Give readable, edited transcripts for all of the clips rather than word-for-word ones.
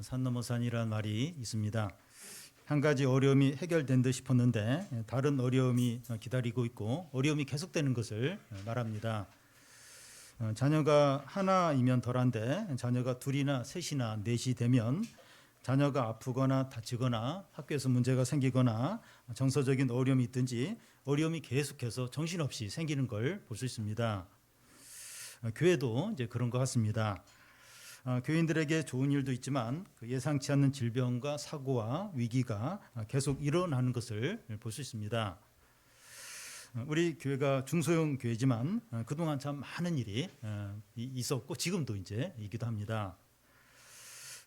산 넘어 산이라는 말이 있습니다. 한 가지 어려움이 해결된 듯 싶었는데 다른 어려움이 기다리고 있고 어려움이 계속되는 것을 말합니다. 자녀가 하나이면 덜한데 자녀가 둘이나 셋이나 넷이 되면 자녀가 아프거나 다치거나 학교에서 문제가 생기거나 정서적인 어려움이 있든지 어려움이 계속해서 정신없이 생기는 걸 볼 수 있습니다. 교회도 이제 그런 것 같습니다. 교인들에게 좋은 일도 있지만 예상치 않는 질병과 사고와 위기가 계속 일어나는 것을 볼 수 있습니다. 우리 교회가 중소형 교회지만 그동안 참 많은 일이 있었고 지금도 이제 있기도 합니다.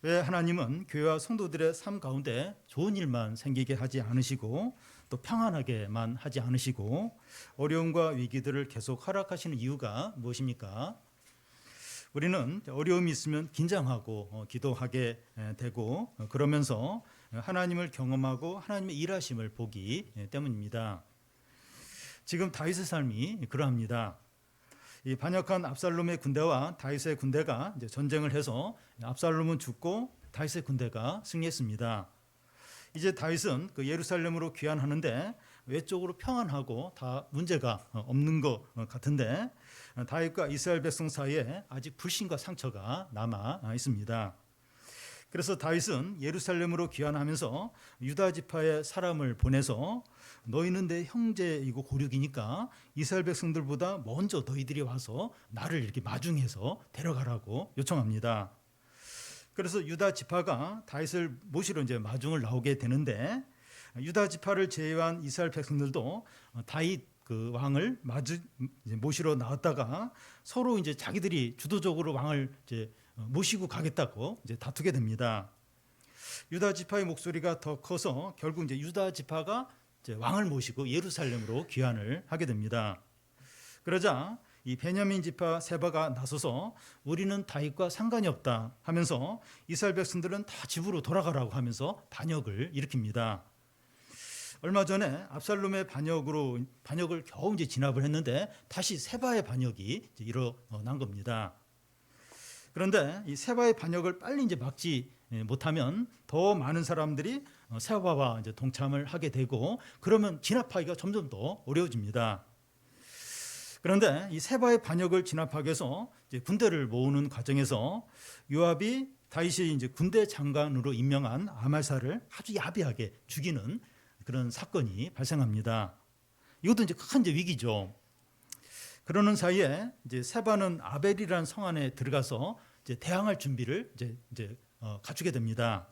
왜 하나님은 교회와 성도들의 삶 가운데 좋은 일만 생기게 하지 않으시고 또 평안하게만 하지 않으시고 어려움과 위기들을 계속 허락하시는 이유가 무엇입니까? 우리는 어려움이 있으면 긴장하고 기도하게 되고 그러면서 하나님을 경험하고 하나님의 일하심을 보기 때문입니다. 지금 다윗의 삶이 그러합니다. 이 반역한 압살롬의 군대와 다윗의 군대가 이제 전쟁을 해서 압살롬은 죽고 다윗의 군대가 승리했습니다. 이제 다윗은 그 예루살렘으로 귀환하는데 외적으로 평안하고 다 문제가 없는 것 같은데 다윗과 이스라엘 백성 사이에 아직 불신과 상처가 남아 있습니다. 그래서 다윗은 예루살렘으로 귀환하면서 유다 지파의 사람을 보내서 너희는 내 형제이고 고륙이니까 이스라엘 백성들보다 먼저 너희들이 와서 나를 이렇게 마중해서 데려가라고 요청합니다. 그래서 유다 지파가 다윗을 모시러 이제 마중을 나오게 되는데 유다 지파를 제외한 이스라엘 백성들도 다윗 그 왕을 모시러 나왔다가 서로 이제 자기들이 주도적으로 왕을 이제 모시고 가겠다고 이제 다투게 됩니다. 유다 지파의 목소리가 더 커서 결국 이제 유다 지파가 이제 왕을 모시고 예루살렘으로 귀환을 하게 됩니다. 그러자 이 베냐민 지파 세바가 나서서 우리는 다윗과 상관이 없다 하면서 이스라엘 백성들은 다 집으로 돌아가라고 하면서 반역을 일으킵니다. 얼마 전에 압살롬의 반역을 겨우 이제 진압을 했는데 다시 세바의 반역이 이제 일어난 겁니다. 그런데 이 세바의 반역을 빨리 이제 막지 못하면 더 많은 사람들이 세바와 이제 동참을 하게 되고 그러면 진압하기가 점점 더 어려워집니다. 그런데 이 세바의 반역을 진압하기 위해서 이제 군대를 모으는 과정에서 요압이 다윗이 이제 군대 장관으로 임명한 아말사를 아주 야비하게 죽이는 그런 사건이 발생합니다. 이것도 이제 큰 이제 위기죠. 그러는 사이에 이제 세바는 아벨이라는 성 안에 들어가서 이제 대항할 준비를 이제 갖추게 됩니다.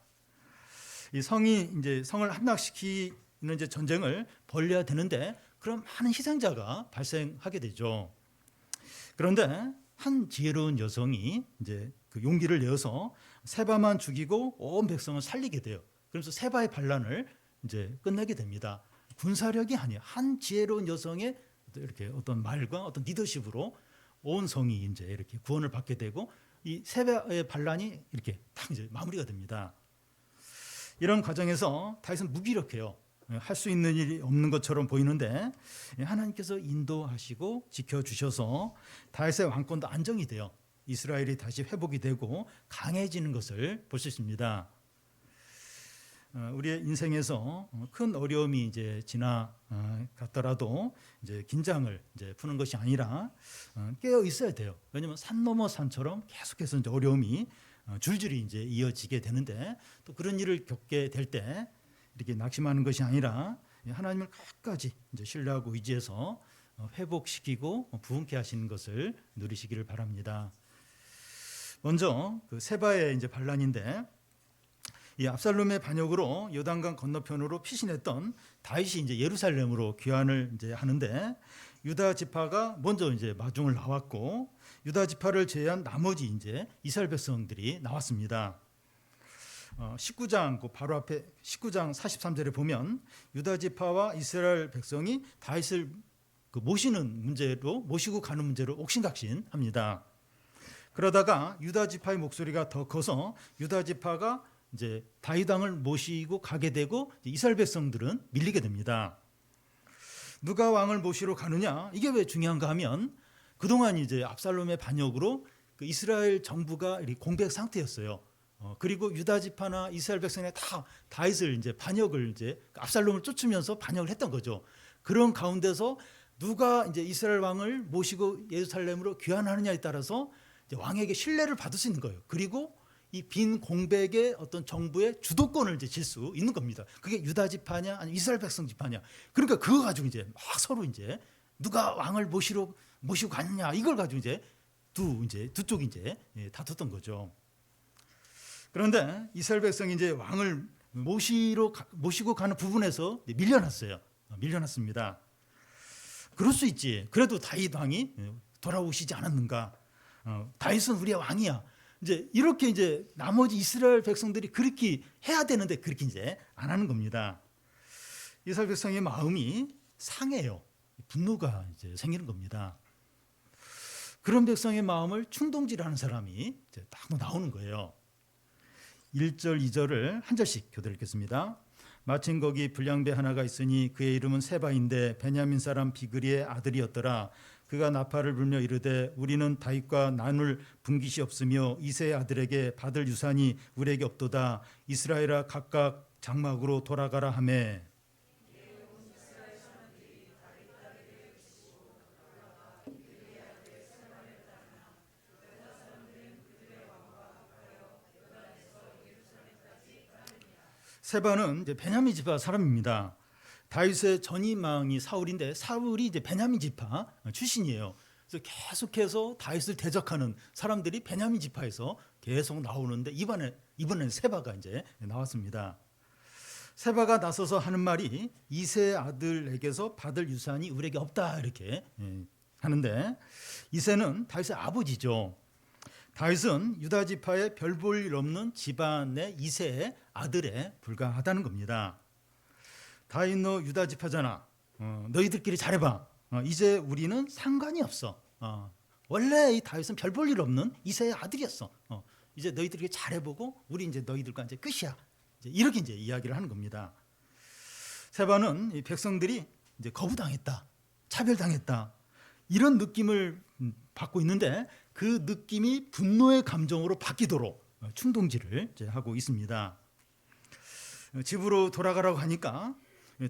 이 성이 이제 성을 함락시키는 이제 전쟁을 벌여야 되는데 그럼 많은 희생자가 발생하게 되죠. 그런데 한 지혜로운 여성이 이제 그 용기를 내어서 세바만 죽이고 온 백성을 살리게 돼요. 그래서 세바의 반란을 이제 끝내게 됩니다. 군사력이 아니에요. 한 지혜로운 여성의 이렇게 어떤 말과 어떤 리더십으로 온 성이 이제 이렇게 구원을 받게 되고 이 세바의 반란이 이렇게 딱 이제 마무리가 됩니다. 이런 과정에서 다윗은 무기력해요. 할 수 있는 일이 없는 것처럼 보이는데 하나님께서 인도하시고 지켜주셔서 다윗의 왕권도 안정이 돼요. 이스라엘이 다시 회복이 되고 강해지는 것을 볼 수 있습니다. 우리의 인생에서 큰 어려움이 이제 지나갔더라도 이제 긴장을 이제 푸는 것이 아니라 깨어 있어야 돼요. 왜냐하면 산 넘어 산처럼 계속해서 이제 어려움이 줄줄이 이제 이어지게 되는데 또 그런 일을 겪게 될 때 이렇게 낙심하는 것이 아니라 하나님을 끝까지 이제 신뢰하고 의지해서 회복시키고 부흥케 하시는 것을 누리시기를 바랍니다. 먼저 그 세바의 이제 반란인데 이 압살롬의 반역으로 요단강 건너편으로 피신했던 다윗이 이제 예루살렘으로 귀환을 이제 하는데 유다 지파가 먼저 이제 마중을 나왔고 유다 지파를 제외한 나머지 이제 이스라엘 백성들이 나왔습니다. 19장 그 바로 앞에 19장 43절에 보면 유다 지파와 이스라엘 백성이 다윗을 그 모시고 가는 문제로 옥신각신합니다. 그러다가 유다 지파의 목소리가 더 커서 유다 지파가 이제 다윗 왕을 모시고 가게 되고 이스라엘 백성들은 밀리게 됩니다. 누가 왕을 모시러 가느냐? 이게 왜 중요한가 하면 그동안 이제 압살롬의 반역으로 그 이스라엘 정부가 공백 상태였어요. 그리고 유다 지파나 이스라엘 백성이 다 다윗을 이제 반역을 이제 압살롬을 쫓으면서 반역을 했던 거죠. 그런 가운데서 누가 이제 이스라엘 왕을 모시고 예루살렘으로 귀환하느냐에 따라서 이제 왕에게 신뢰를 받을 수 있는 거예요. 그리고 이 빈 공백의 어떤 정부의 주도권을 이제 질 수 있는 겁니다. 그게 유다 지파냐 아니면 이스라엘 백성 지파냐. 그러니까 그거 가지고 이제 막 서로 이제 누가 왕을 모시고 가느냐 이걸 가지고 이제 두 쪽이 이제 다퉜던 거죠. 그런데 이스라엘 백성이 이제 왕을 모시고 가는 부분에서 밀려났어요. 밀려났습니다. 그럴 수 있지. 그래도 다윗 왕이 돌아오시지 않았는가? 다윗은 우리의 왕이야. 이제 이렇게 이제 나머지 이스라엘 백성들이 그렇게 해야 되는데 그렇게 이제 안 하는 겁니다. 이스라엘 백성의 마음이 상해요. 분노가 이제 생기는 겁니다. 그런 백성의 마음을 충동질하는 사람이 이제 딱 나오는 거예요. 1절, 2절을 한 절씩 교대를 읽겠습니다. 마침 거기 불량배 하나가 있으니 그의 이름은 세바인데 베냐민 사람 비그리의 아들이었더라. 그가 나팔을 불며 이르되 우리는 다윗과 나눌 분깃이 없으며 이새의 아들에게 받을 유산이 우리에게 없도다. 이스라엘아 각각 장막으로 돌아가라 하매. 세바는 이제 베냐민 지파 사람입니다. 다윗의 전임왕이 사울인데 사울이 이제 베냐민 지파 출신이에요. 그래서 계속해서 다윗을 대적하는 사람들이 베냐민 지파에서 계속 나오는데 이번에는 세바가 이제 나왔습니다. 세바가 나서서 하는 말이 이새 아들에게서 받을 유산이 우리에게 없다 이렇게 하는데 이새는 다윗의 아버지죠. 다윗은 유다 지파의 별 볼 일 없는 집안의 이새의 아들에 불과하다는 겁니다. 다윗 너 유다 지파잖아. 너희들끼리 잘해봐. 이제 우리는 상관이 없어. 원래 이 다윗은 별 볼 일 없는 이새의 아들이었어. 이제 너희들끼리 잘해보고 우리 이제 너희들과 이제 끝이야. 이렇게 이제 이야기를 하는 겁니다. 세바는 이 백성들이 이제 거부당했다, 차별당했다 이런 느낌을 받고 있는데 그 느낌이 분노의 감정으로 바뀌도록 충동질을 이제 하고 있습니다. 집으로 돌아가라고 하니까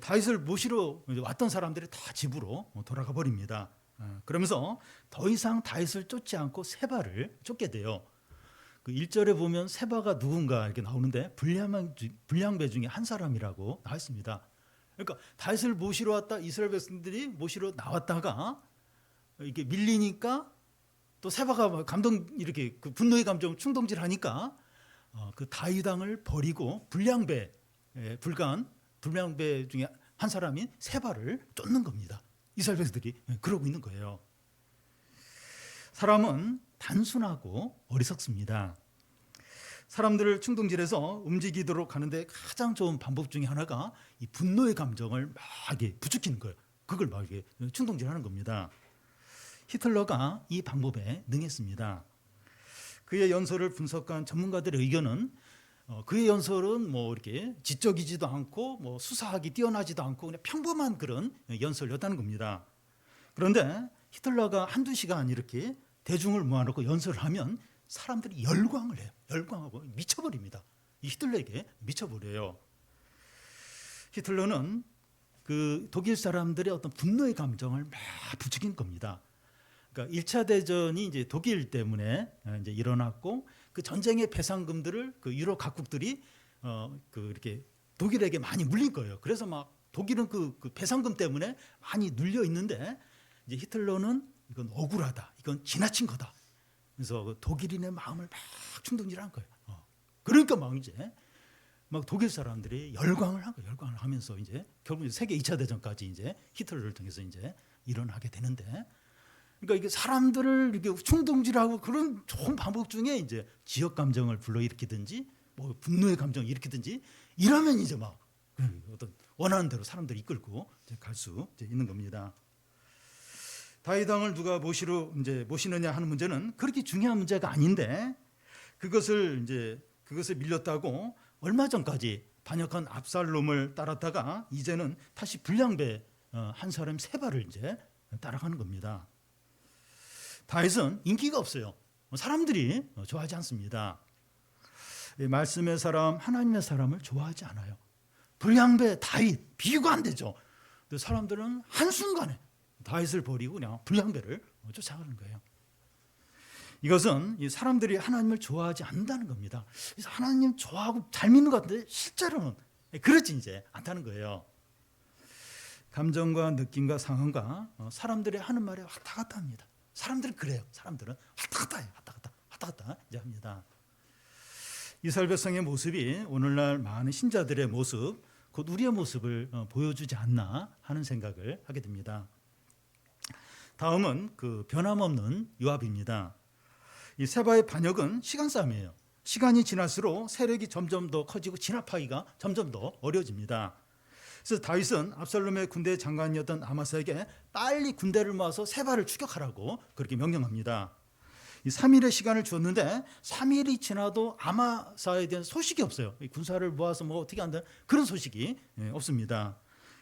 다윗을 모시러 왔던 사람들이 다 집으로 돌아가 버립니다. 그러면서 더 이상 다윗을 쫓지 않고 세바를 쫓게 돼요. 그 1절에 보면 세바가 누군가 이렇게 나오는데 불량배 중에 한 사람이라고 나와 있습니다. 그러니까 다윗을 모시러 왔다 이스라엘 백성들이 모시러 나왔다가 이게 밀리니까 또 세바가 이렇게 그 분노의 감정 충동질하니까 그 다윗 왕을 버리고 불량배 중에 한 사람인 세바를 쫓는 겁니다. 이스라엘 백성들이 그러고 있는 거예요. 사람은 단순하고 어리석습니다. 사람들을 충동질해서 움직이도록 하는데 가장 좋은 방법 중에 하나가 이 분노의 감정을 막 부추기는 거예요. 그걸 막 충동질하는 겁니다. 히틀러가 이 방법에 능했습니다. 그의 연설을 분석한 전문가들의 의견은 그의 연설은 뭐 이렇게 지적이지도 않고 뭐 수사하기 뛰어나지도 않고 그냥 평범한 그런 연설이었다는 겁니다. 그런데 히틀러가 한두 시간 이렇게 대중을 모아놓고 연설을 하면 사람들이 열광을 해요. 열광하고 미쳐버립니다. 이 히틀러에게 미쳐버려요. 히틀러는 그 독일 사람들의 어떤 분노의 감정을 막 부추긴 겁니다. 그러니까 1차 대전이 이제 독일 때문에 이제 일어났고 그 전쟁의 배상금들을 그 유럽 각국들이 그 이렇게 독일에게 많이 물린 거예요. 그래서 막 독일은 그 배상금 때문에 많이 눌려 있는데 이제 히틀러는 이건 억울하다. 이건 지나친 거다. 그래서 독일인의 마음을 막 충동질한 거예요. 그러니까 막 이제 막 독일 사람들이 열광을 한 거예요. 열광을 하면서 이제 결국 세계 2차 대전까지 이제 히틀러를 통해서 이제 일어나게 되는데, 그러니까 이게 사람들을 이렇게 충동질하고 그런 좋은 방법 중에 이제 지역 감정을 불러일으키든지 뭐 분노의 감정을 일으키든지 이러면 이제 막 어떤 원하는 대로 사람들을 이끌고 갈 수 있는 겁니다. 다윗 왕을 누가 모시느냐 하는 문제는 그렇게 중요한 문제가 아닌데 그것을 밀렸다고 얼마 전까지 반역한 압살롬을 따랐다가 이제는 다시 불량배 한 사람 세바를 이제 따라가는 겁니다. 다윗은 인기가 없어요. 사람들이 좋아하지 않습니다. 이 말씀의 사람, 하나님의 사람을 좋아하지 않아요. 불량배 다윗 비교가 안 되죠. 근데 사람들은 한순간에 다윗을 버리고 그냥 불량배를 쫓아가는 거예요. 이것은 이 사람들이 하나님을 좋아하지 않는다는 겁니다. 그래서 하나님 좋아하고 잘 믿는 것 같은데 실제로는 그렇지 이제 않다는 거예요. 감정과 느낌과 상황과 사람들이 하는 말에 왔다 갔다 합니다. 사람들은 그래요. 사람들은 왔다 갔다 해요. 왔다 갔다 이제 합니다. 이스라엘 백성의 모습이 오늘날 많은 신자들의 모습, 곧 우리의 모습을 보여주지 않나 하는 생각을 하게 됩니다. 다음은 그 변함없는 요압입니다. 이 세바의 반역은 시간 싸움이에요. 시간이 지날수록 세력이 점점 더 커지고 진압하기가 점점 더 어려워집니다. 그래서 다윗은 압살롬의 군대 장관이었던 아마사에게 빨리 군대를 모아서 세바를 추격하라고 그렇게 명령합니다. 이 3일의 시간을 주었는데 3일이 지나도 아마사에 대한 소식이 없어요. 군사를 모아서 뭐 어떻게 한다 그런 소식이 없습니다.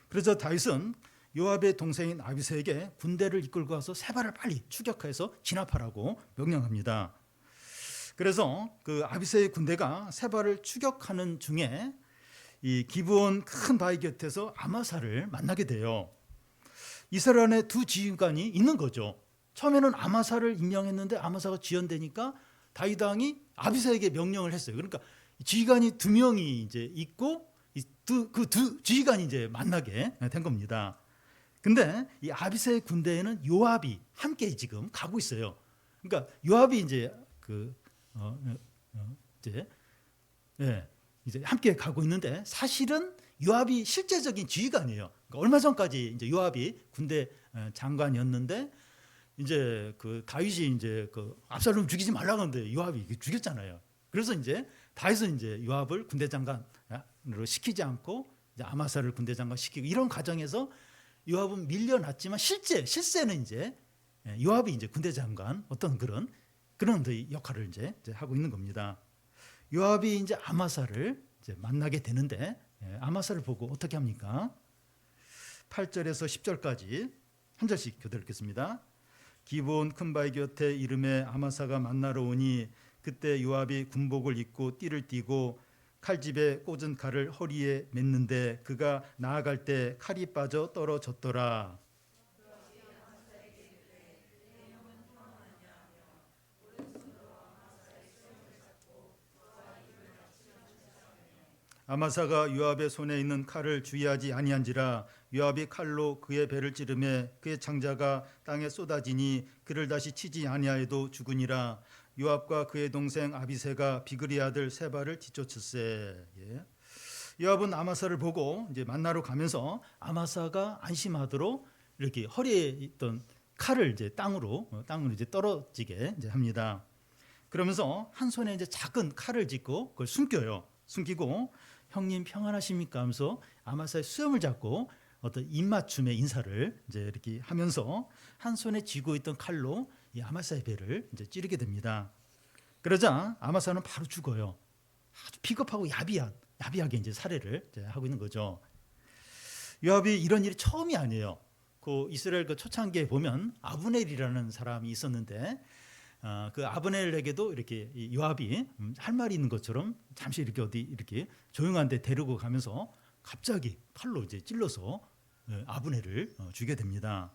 그래서 다윗은 요압의 동생인 아비새에게 군대를 이끌고 와서 세바를 빨리 추격해서 진압하라고 명령합니다. 그래서 그 아비새의 군대가 세바를 추격하는 중에 이 기브온 큰 바위 곁에서 아마사를 만나게 돼요. 이스라엘의 두 지휘관이 있는 거죠. 처음에는 아마사를 임명했는데 아마사가 지연되니까 다윗 왕이 아비새에게 명령을 했어요. 그러니까 지휘관이 두 명이 이제 있고 그 두 지휘관이 이제 만나게 된 겁니다. 근데 이 아비새의 군대에는 요압이 함께 지금 가고 있어요. 그러니까 요압이 이제 이제 함께 가고 있는데 사실은 요압이 실제적인 지휘관이에요. 그러니까 얼마 전까지 이제 요압이 군대 장관이었는데 이제 그 다윗이 이제 그 압살롬 죽이지 말라고 하는데 요압이 죽였잖아요. 그래서 이제 다윗은 이제 요압을 군대 장관으로 시키지 않고 이제 아마사를 군대 장관 시키고 이런 과정에서 요압은 밀려났지만 실세는 이제 요압이 이제 군대 장관 어떤 그런 역할을 이제 하고 있는 겁니다. 요압이 이제 아마사를 이제 만나게 되는데 아마사를 보고 어떻게 합니까? 8절에서 10절까지 한 절씩 교대 읽겠습니다. 기브온 큰 바위 곁에 이름에 아마사가 만나러 오니 그때 요압이 군복을 입고 띠를 띠고 칼집에 꽂은 칼을 허리에 맸는데 그가 나아갈 때 칼이 빠져 떨어졌더라. 아마사가 요압의 손에 있는 칼을 주의하지 아니한지라 요압이 칼로 그의 배를 찌르매 그의 창자가 땅에 쏟아지니 그를 다시 치지 아니하여도 죽으니라. 요압과 그의 동생 아비새가 비그리 아들 세바를 뒤쫓을세. 요압은 아마사를 보고 이제 만나러 가면서 아마사가 안심하도록 이렇게 허리에 있던 칼을 이제 땅으로 이제 떨어지게 이제 합니다. 그러면서 한 손에 이제 작은 칼을 짚고 그걸 숨기고 형님 평안하십니까 하면서 아마사의 수염을 잡고 어떤 입맞춤의 인사를 이제 이렇게 하면서 한 손에 쥐고 있던 칼로 이 아마사의 배를 이제 찌르게 됩니다. 그러자 아마사는 바로 죽어요. 아주 비겁하고 야비하게 이제 살해를 이제 하고 있는 거죠. 요압이 이런 일이 처음이 아니에요. 그 이스라엘 그 초창기에 보면 아브넬이라는 사람이 있었는데 그 아브넬에게도 이렇게 요압이 할 말이 있는 것처럼 잠시 이렇게 어디 이렇게 조용한 데 데리고 가면서 갑자기 칼로 이제 찔러서 아브넬을 죽게 됩니다.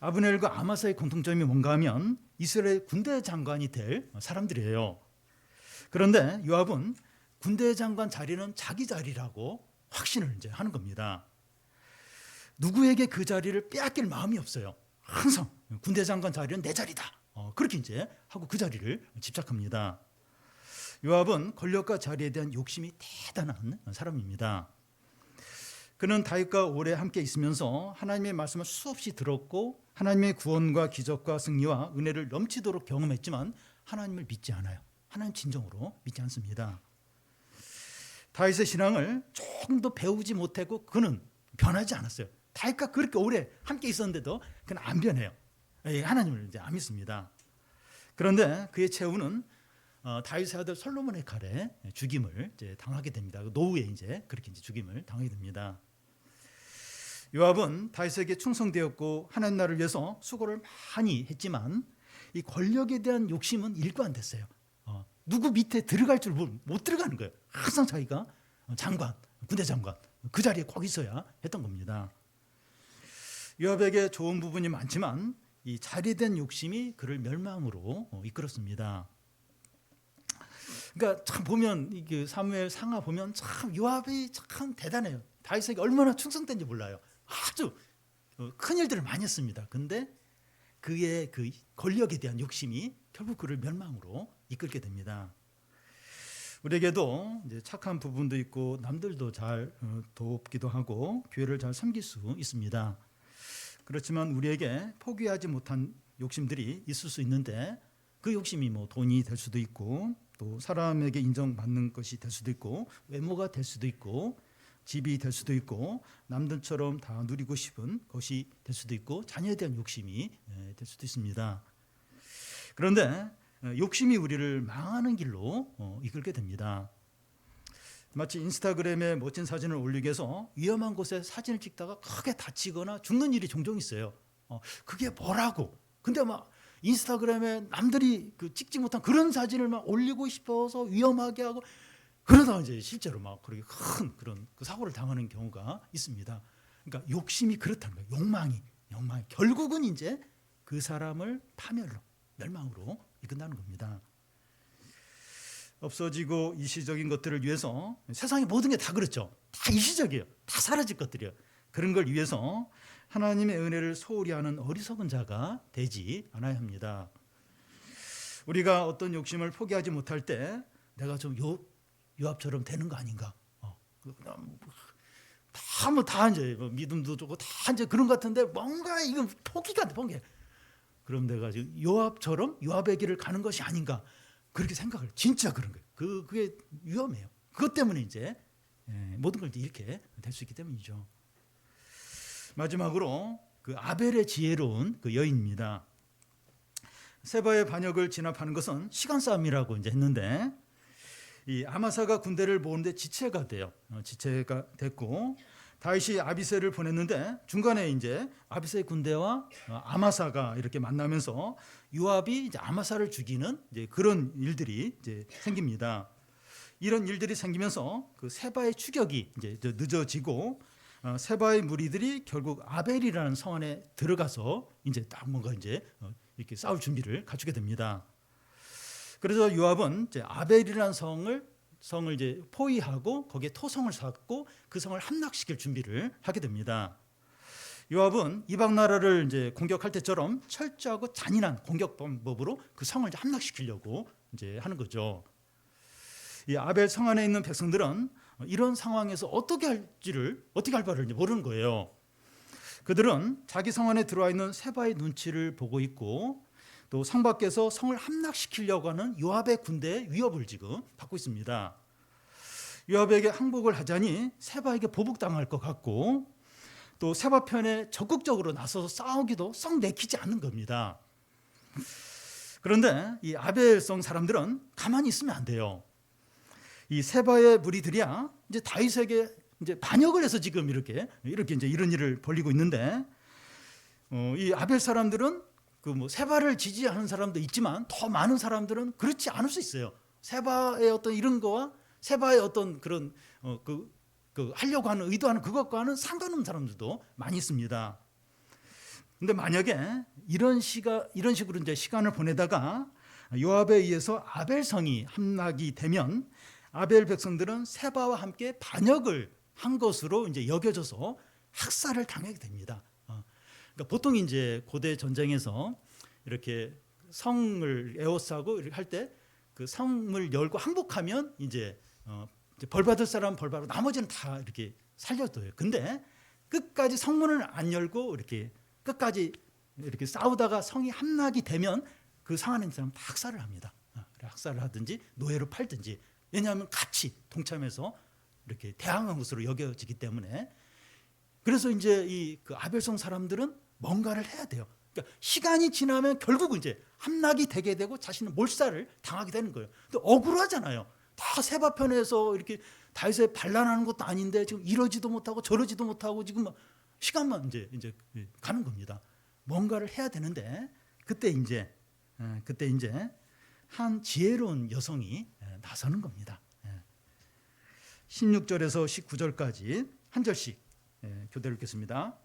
아브넬과 아마사의 공통점이 뭔가 하면 이스라엘 군대 장관이 될 사람들이에요. 그런데 요압은 군대 장관 자리는 자기 자리라고 확신을 이제 하는 겁니다. 누구에게 그 자리를 빼앗길 마음이 없어요. 항상 군대 장관 자리는 내 자리다. 그렇게 이제 하고 그 자리를 집착합니다. 요압은 권력과 자리에 대한 욕심이 대단한 사람입니다. 그는 다윗과 오래 함께 있으면서 하나님의 말씀을 수없이 들었고 하나님의 구원과 기적과 승리와 은혜를 넘치도록 경험했지만 하나님을 믿지 않아요. 하나님 진정으로 믿지 않습니다. 다윗의 신앙을 조금 더 배우지 못하고 그는 변하지 않았어요. 다윗과 그렇게 오래 함께 있었는데도 그는 안 변해요. 하나님을 이제 안 믿습니다. 그런데 그의 최후는 다윗의 아들 솔로몬의 칼에 죽임을 이제 당하게 됩니다. 노후에 이제 그렇게 이제 죽임을 당하게 됩니다. 요압은 다윗에게 충성되었고 하나님 나라를 위해서 수고를 많이 했지만 이 권력에 대한 욕심은 일관됐어요. 누구 밑에 들어갈 줄 못 들어가는 거예요. 항상 자기가 장관, 군대 장관 그 자리에 꼭 있어야 했던 겁니다. 요압에게 좋은 부분이 많지만 이 자리된 욕심이 그를 멸망으로 이끌었습니다. 그러니까 참 보면 이게 사무엘 상하 보면 참 요압이 참 대단해요. 다윗에게 얼마나 충성된지 몰라요. 아주 큰 일들을 많이 했습니다. 근데 그의 그 권력에 대한 욕심이 결국 그를 멸망으로 이끌게 됩니다. 우리에게도 이제 착한 부분도 있고 남들도 잘 돕기도 하고 교회를 잘 섬길 수 있습니다. 그렇지만 우리에게 포기하지 못한 욕심들이 있을 수 있는데 그 욕심이 뭐 돈이 될 수도 있고 또 사람에게 인정받는 것이 될 수도 있고 외모가 될 수도 있고 집이 될 수도 있고 남들처럼 다 누리고 싶은 것이 될 수도 있고 자녀에 대한 욕심이 될 수도 있습니다. 그런데 욕심이 우리를 망하는 길로 이끌게 됩니다. 마치 인스타그램에 멋진 사진을 올리기 위해서 위험한 곳에 사진을 찍다가 크게 다치거나 죽는 일이 종종 있어요. 그게 뭐라고? 근데 막 인스타그램에 남들이 그 찍지 못한 그런 사진을 막 올리고 싶어서 위험하게 하고 그러다 이제 실제로 막 그렇게 큰 그런 그 사고를 당하는 경우가 있습니다. 그러니까 욕심이 그렇다는 거예요. 욕망이 결국은 이제 그 사람을 파멸로 멸망으로 이끈다는 겁니다. 없어지고 일시적인 것들을 위해서 세상의 모든 게 다 그렇죠. 다 일시적이에요. 다 사라질 것들이에요. 그런 걸 위해서 하나님의 은혜를 소홀히 하는 어리석은 자가 되지 않아야 합니다. 우리가 어떤 욕심을 포기하지 못할 때 내가 좀 요압처럼 되는 거 아닌가? 다 이제 믿음도 좋고 다 이제 그런 것 같은데 뭔가 이건 포기가 안 돼. 그럼 내가 지금 요압의 길을 가는 것이 아닌가? 그렇게 생각을 진짜 그런 거예요. 그게 위험해요. 그것 때문에 이제 모든 걸 잃게 될 수 있기 때문이죠. 마지막으로 그 아벨의 지혜로운 그 여인입니다. 세바의 반역을 진압하는 것은 시간 싸움이라고 이제 했는데 이 아마사가 군대를 모으는데 지체가 돼요. 지체가 됐고 다윗이 아비새를 보냈는데 중간에 이제 아비새 군대와 아마사가 이렇게 만나면서 요압이 이제 아마사를 죽이는 이제 그런 일들이 이제 생깁니다. 이런 일들이 생기면서 그 세바의 추격이 이제 늦어지고 세바의 무리들이 결국 아벨이라는 성 안에 들어가서 이제 딱 뭔가 이제 이렇게 싸울 준비를 갖추게 됩니다. 그래서 요압은 이제 아벨이라는 성을 이제 포위하고 거기에 토성을 쌓고 그 성을 함락시킬 준비를 하게 됩니다. 요압은 이방 나라를 이제 공격할 때처럼 철저하고 잔인한 공격 방법으로 그 성을 이제 함락시키려고 이제 하는 거죠. 이 아벨 성 안에 있는 백성들은 이런 상황에서 어떻게 할 바를 모르는 거예요. 그들은 자기 성 안에 들어와 있는 세바의 눈치를 보고 있고 또 성 밖에서 성을 함락시키려고 하는 요압의 군대의 위협을 지금 받고 있습니다. 요압에게 항복을 하자니 세바에게 보복당할 것 같고 또 세바 편에 적극적으로 나서서 싸우기도 썩 내키지 않는 겁니다. 그런데 이 아벨성 사람들은 가만히 있으면 안 돼요. 이 세바의 무리들이야 이제 다윗에게 이제 반역을 해서 지금 이렇게 이제 이런 일을 벌이고 있는데 이 아벨 사람들은 그 뭐 세바를 지지하는 사람도 있지만 더 많은 사람들은 그렇지 않을 수 있어요. 세바의 어떤 이런 거와 세바의 어떤 그런 그 하려고 하는 의도하는 그것과는 상관없는 사람들도 많이 있습니다. 근데 만약에 이런 식으로 이제 시간을 보내다가 요압에 의해서 아벨성이 함락이 되면 아벨 백성들은 세바와 함께 반역을 한 것으로 이제 여겨져서 학살을 당하게 됩니다. 그러니까 보통 이제 고대 전쟁에서 이렇게 성을 에워싸고 이렇게 할 때 그 성을 열고 항복하면 이제 벌 받을 사람은 벌 받고 나머지는 다 이렇게 살려둬요. 근데 끝까지 성문을 안 열고 이렇게 끝까지 이렇게 싸우다가 성이 함락이 되면 그 성 안에 있는 사람 다 학살을 합니다. 학살을 하든지 노예로 팔든지. 왜냐하면 같이 동참해서 이렇게 대항한 것으로 여겨지기 때문에. 그래서 이제 이 그 아벨성 사람들은 뭔가를 해야 돼요. 그러니까 시간이 지나면 결국은 이제 함락이 되게 되고 자신은 몰살을 당하게 되는 거예요. 근데 억울하잖아요. 다 세바 편에서 이렇게 다윗에 반란하는 것도 아닌데 지금 이러지도 못하고 저러지도 못하고 지금 시간만 이제 가는 겁니다. 뭔가를 해야 되는데 그때 이제 한 지혜로운 여성이 나서는 겁니다. 16절에서 19절까지 한 절씩 교대를 읽겠습니다.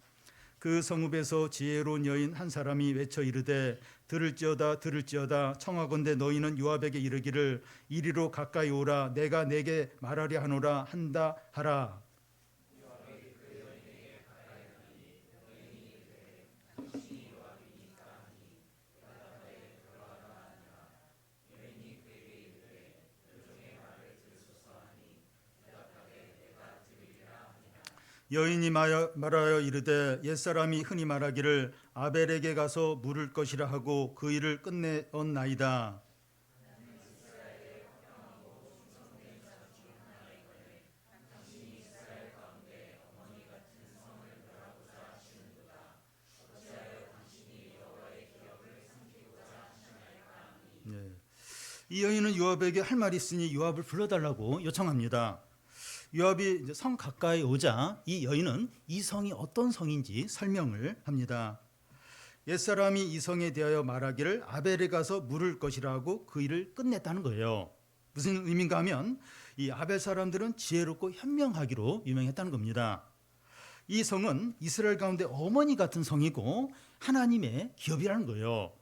그 성읍에서 지혜로운 여인 한 사람이 외쳐 이르되 들을지어다 들을지어다 청하건대 너희는 요압에게 이르기를 이리로 가까이 오라 내가 내게 말하려 하노라 한다 하라. 여인이 말하여 이르되 옛사람이 흔히 말하기를 아벨에게 가서 물을 것이라 하고 그 일을 끝내었나이다. 네. 이 여인은 요압에게 할 말이 있으니 요압을 불러달라고 요청합니다. 요압이 성 가까이 오자 이 여인은 이 성이 어떤 성인지 설명을 합니다. 옛사람이 이 성에 대하여 말하기를 아벨에 가서 물을 것이라고 그 일을 끝냈다는 거예요. 무슨 의미인가 하면 이 아벨 사람들은 지혜롭고 현명하기로 유명했다는 겁니다. 이 성은 이스라엘 가운데 어머니 같은 성이고 하나님의 기업이라는 거예요.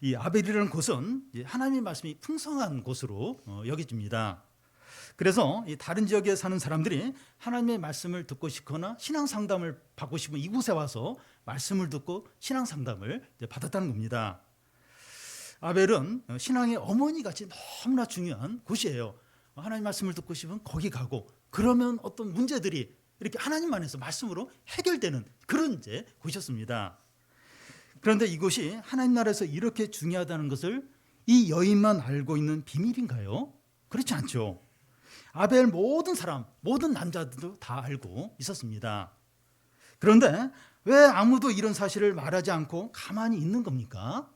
이 아벨이라는 곳은 하나님의 말씀이 풍성한 곳으로 여겨집니다. 그래서 이 다른 지역에 사는 사람들이 하나님의 말씀을 듣고 싶거나 신앙 상담을 받고 싶으면 이곳에 와서 말씀을 듣고 신앙 상담을 받았다는 겁니다. 아벨은 신앙의 어머니같이 너무나 중요한 곳이에요. 하나님 말씀을 듣고 싶으면 거기 가고 그러면 어떤 문제들이 이렇게 하나님 안에서 말씀으로 해결되는 그런 이제 곳이었습니다. 그런데 이곳이 하나님 나라에서 이렇게 중요하다는 것을 이 여인만 알고 있는 비밀인가요? 그렇지 않죠. 아벨 모든 사람, 모든 남자들도 다 알고 있었습니다. 그런데 왜 아무도 이런 사실을 말하지 않고 가만히 있는 겁니까?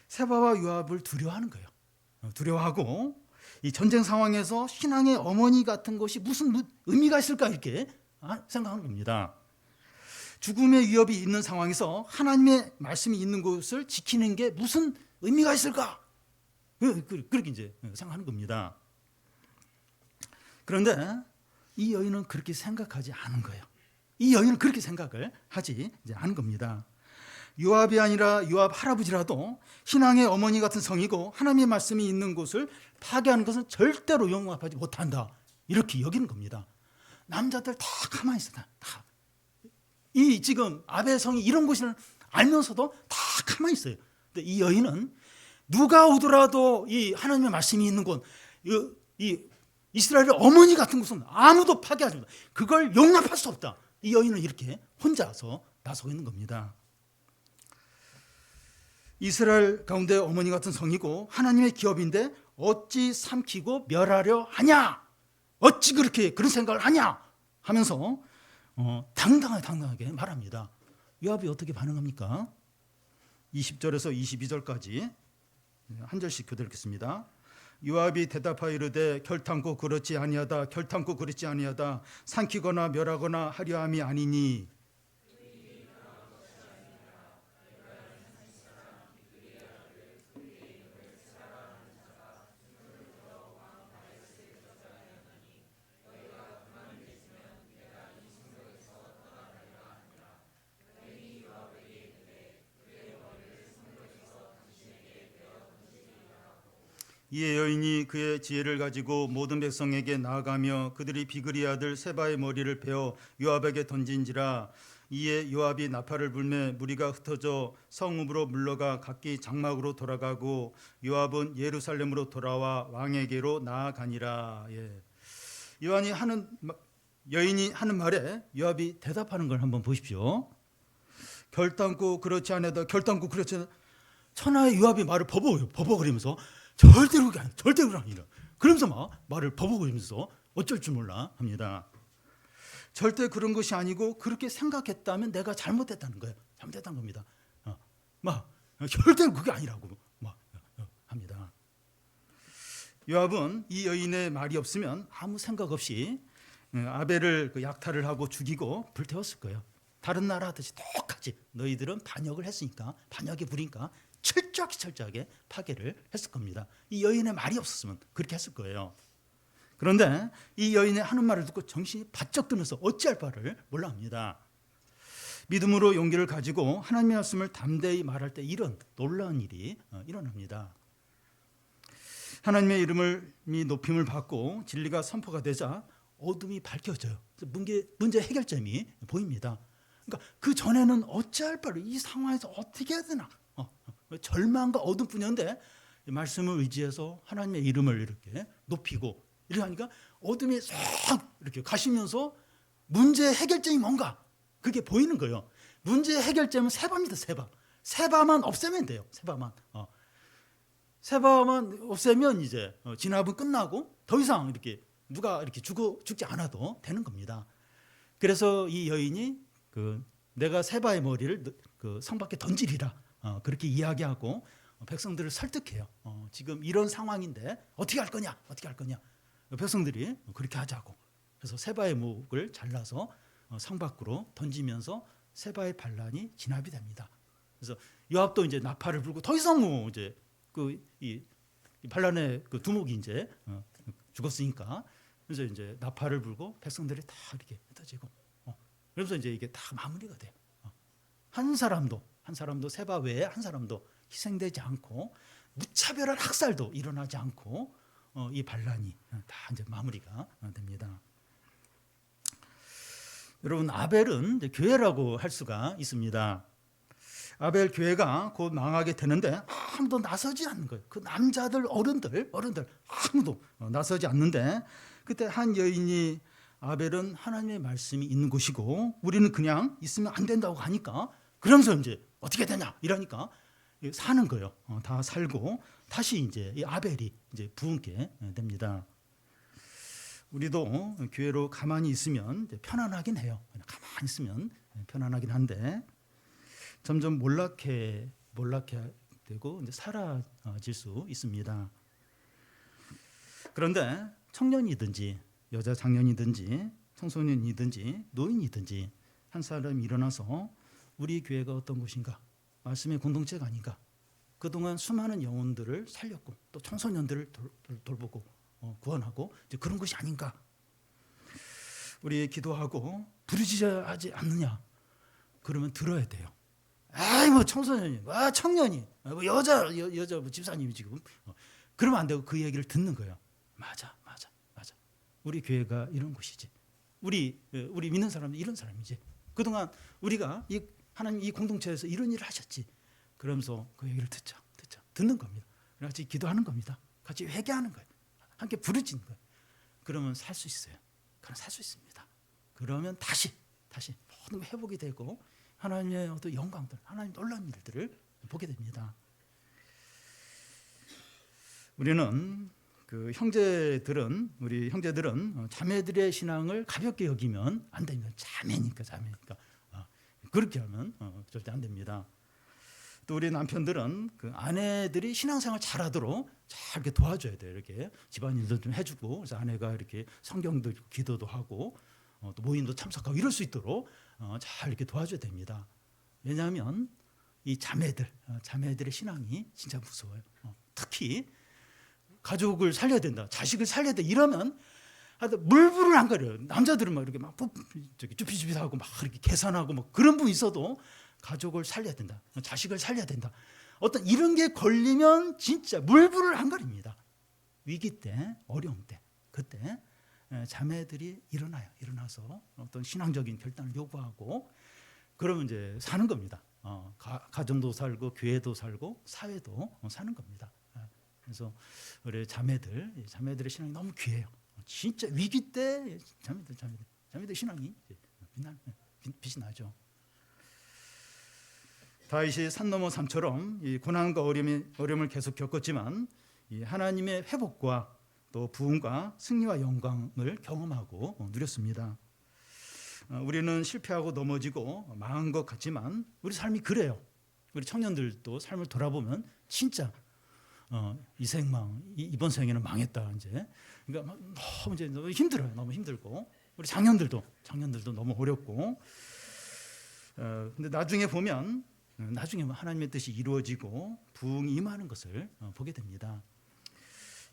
세바와 요압을 두려워하는 거예요. 두려워하고 이 전쟁 상황에서 신앙의 어머니 같은 것이 무슨 의미가 있을까 이렇게 생각하는 겁니다. 죽음의 위협이 있는 상황에서 하나님의 말씀이 있는 곳을 지키는 게 무슨 의미가 있을까? 그렇게 이제 생각하는 겁니다. 그런데 이 여인은 그렇게 생각하지 않은 거예요. 이 여인은 그렇게 생각을 하지 않은 겁니다. 요압이 아니라 요압 할아버지라도 신앙의 어머니 같은 성이고 하나님의 말씀이 있는 곳을 파괴하는 것은 절대로 용납하지 못한다. 이렇게 여기는 겁니다. 남자들 다 가만히 있어. 다. 이 지금 아벨 성이 이런 곳을 알면서도 다 가만히 있어요. 근데 이 여인은 누가 오더라도 이 하나님의 말씀이 있는 곳, 이 이스라엘의 어머니 같은 곳은 아무도 파괴하지 못한다. 그걸 용납할 수 없다. 이 여인은 이렇게 혼자서 나서고 있는 겁니다. 이스라엘 가운데 어머니 같은 성이고 하나님의 기업인데 어찌 삼키고 멸하려 하냐? 어찌 그렇게 그런 생각을 하냐? 하면서 당당하게 말합니다. 요압이 어떻게 반응합니까? 20절에서 22절까지 한 절씩 교대 읽겠습니다. 요압이 대답하여 이르되 결탄코 그렇지 아니하다 결탄코 그렇지 아니하다 삼키거나 멸하거나 하려 함이 아니니 이에 여인이 그의 지혜를 가지고 모든 백성에게 나아가며 그들이 비그리 아들 세바의 머리를 베어 요압에게 던진지라. 이에 요압이 나팔을 불매 무리가 흩어져 성읍으로 물러가 각기 장막으로 돌아가고 요압은 예루살렘으로 돌아와 왕에게로 나아가니라. 여인이 하는 말에 요압이 대답하는 걸 한번 보십시오. 결단코 그렇지 않아도 결단코 그렇지 않아. 천하의 요압이 말을 버벅거리면서 절대로 아니라 그러면서 막 말을 버벅거리면서 어쩔 줄 몰라 합니다. 절대 그런 것이 아니고 그렇게 생각했다면 내가 잘못했다는 거예요. 잘못했다는 겁니다. 절대로 그게 아니라고 합니다. 요압은 이 여인의 말이 없으면 아무 생각 없이 아벨을 약탈을 하고 죽이고 불태웠을 거예요. 다른 나라 하듯이 똑같이 너희들은 반역을 했으니까 반역에 부리니까 철저하게 파괴를 했을 겁니다. 이 여인의 말이 없었으면 그렇게 했을 거예요. 그런데 이 여인의 하는 말을 듣고 정신이 바짝 들면서 어찌할 바를 몰라 합니다. 믿음으로 용기를 가지고 하나님의 말씀을 담대히 말할 때 이런 놀라운 일이 일어납니다. 하나님의 이름을 높임을 받고 진리가 선포가 되자 어둠이 밝혀져요. 문제 해결점이 보입니다. 그러니까 그 전에는 어찌할 바를 이 상황에서 어떻게 해야 되나 절망과 어둠뿐이었는데 말씀을 의지해서 하나님의 이름을 이렇게 높이고 이렇게 하니까 어둠이 싹 이렇게 가시면서 문제 해결점이 뭔가 그게 보이는 거예요. 문제 해결점은 세바입니다. 세바만 없애면 돼요. 세바만 없애면 이제 진압은 끝나고 더 이상 이렇게 누가 이렇게 죽지 않아도 되는 겁니다. 그래서 이 여인이 내가 세바의 머리를 성 밖에 던지리라 그렇게 이야기하고 백성들을 설득해요. 지금 이런 상황인데 어떻게 할 거냐? 백성들이 그렇게 하자고. 그래서 세바의 목을 잘라서 성 밖으로 던지면서 세바의 반란이 진압이 됩니다. 그래서 요압도 이제 나팔을 불고 더 이상 이제 이 반란의 두목이 이제 죽었으니까 그래서 이제 나팔을 불고 백성들이 다 이렇게 흩어지고 그래서 이제 이게 다 마무리가 돼요. 한 사람도 세바 외에 한 사람도 희생되지 않고 무차별한 학살도 일어나지 않고 이 반란이 다 이제 마무리가 됩니다. 여러분 아벨은 이제 교회라고 할 수가 있습니다. 아벨 교회가 곧 망하게 되는데 아무도 나서지 않는 거예요. 그 남자들 어른들 아무도 나서지 않는데 그때 한 여인이 아벨은 하나님의 말씀이 있는 곳이고 우리는 그냥 있으면 안 된다고 하니까 그러면서 이제 어떻게 되냐 이러니까 사는 거예요. 다 살고 다시 이제 이 아벨이 이제 부흥게 됩니다. 우리도 교회로 가만히 있으면 편안하긴 해요. 가만히 있으면 편안하긴 한데 점점 몰락해 되고 이제 사라질 수 있습니다. 그런데 청년이든지 여자 장년이든지 청소년이든지 노인이든지 한 사람이 일어나서 우리 교회가 어떤 곳인가? 말씀의 공동체가 아닌가? 그동안 수많은 영혼들을 살렸고 또 청소년들을 돌보고 구원하고 이제 그런 것이 아닌가? 우리 기도하고 부르짖어야지 않느냐? 그러면 들어야 돼요. 아이 뭐 청소년이, 청년이, 뭐 여자 뭐 집사님이 지금 그러면 안 되고 그 얘기를 듣는 거예요. 맞아. 우리 교회가 이런 곳이지. 우리 믿는 사람들 이런 사람이지. 그동안 우리가 하나님 이 공동체에서 이런 일을 하셨지. 그러면서 그 얘기를 듣는 겁니다. 같이 기도하는 겁니다. 같이 회개하는 거예요. 함께 부르짖는 거예요. 그러면 살 수 있어요. 그럼 살 수 있습니다. 그러면 다시 모든 게 회복이 되고 하나님의 어떤 영광들, 하나님 놀라운 일들을 보게 됩니다. 우리는 우리 형제들은 자매들의 신앙을 가볍게 여기면 안 됩니다. 자매니까 그렇게 하면 절대 안 됩니다. 또 우리 남편들은 아내들이 신앙생활 잘하도록 잘 이렇게 도와줘야 돼요. 이렇게 집안일도 좀 해주고 그래서 아내가 이렇게 성경도 기도도 하고 또 모임도 참석하고 이럴 수 있도록 잘 이렇게 도와줘야 됩니다. 왜냐하면 이 자매들의 신앙이 진짜 무서워요. 특히 가족을 살려야 된다, 자식을 살려야 된다 이러면 물불을 안 가려요. 남자들은 막 이렇게 막 쭈피쭈피하고 막 이렇게 계산하고 막 그런 분 있어도 가족을 살려야 된다, 자식을 살려야 된다. 어떤 이런 게 걸리면 진짜 물불을 안 가립니다. 위기 때, 어려움 때, 그때 자매들이 일어나서 어떤 신앙적인 결단을 요구하고 그러면 이제 사는 겁니다. 가정도 살고 교회도 살고 사회도 사는 겁니다. 그래서 우리 자매들의 신앙이 너무 귀해요. 진짜 위기 때 자매들 신앙이 빛이 나죠. 다윗이 산 넘어 산처럼 이 고난과 어려움을 계속 겪었지만 이 하나님의 회복과 또 부흥과 승리와 영광을 경험하고 누렸습니다. 우리는 실패하고 넘어지고 망한 것 같지만 우리 삶이 그래요. 우리 청년들도 삶을 돌아보면 진짜 이 생망, 이번 생에는 망했다 이제. 그러니까 너무 힘들어요. 너무 힘들고 우리 장년들도 너무 어렵고. 근데 나중에 보면 나중에 하나님의 뜻이 이루어지고 부흥이 임하는 것을 보게 됩니다.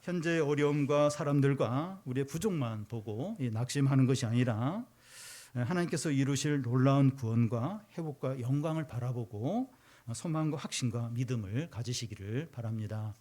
현재의 어려움과 사람들과 우리의 부족만 보고 낙심하는 것이 아니라 하나님께서 이루실 놀라운 구원과 회복과 영광을 바라보고 소망과 확신과 믿음을 가지시기를 바랍니다.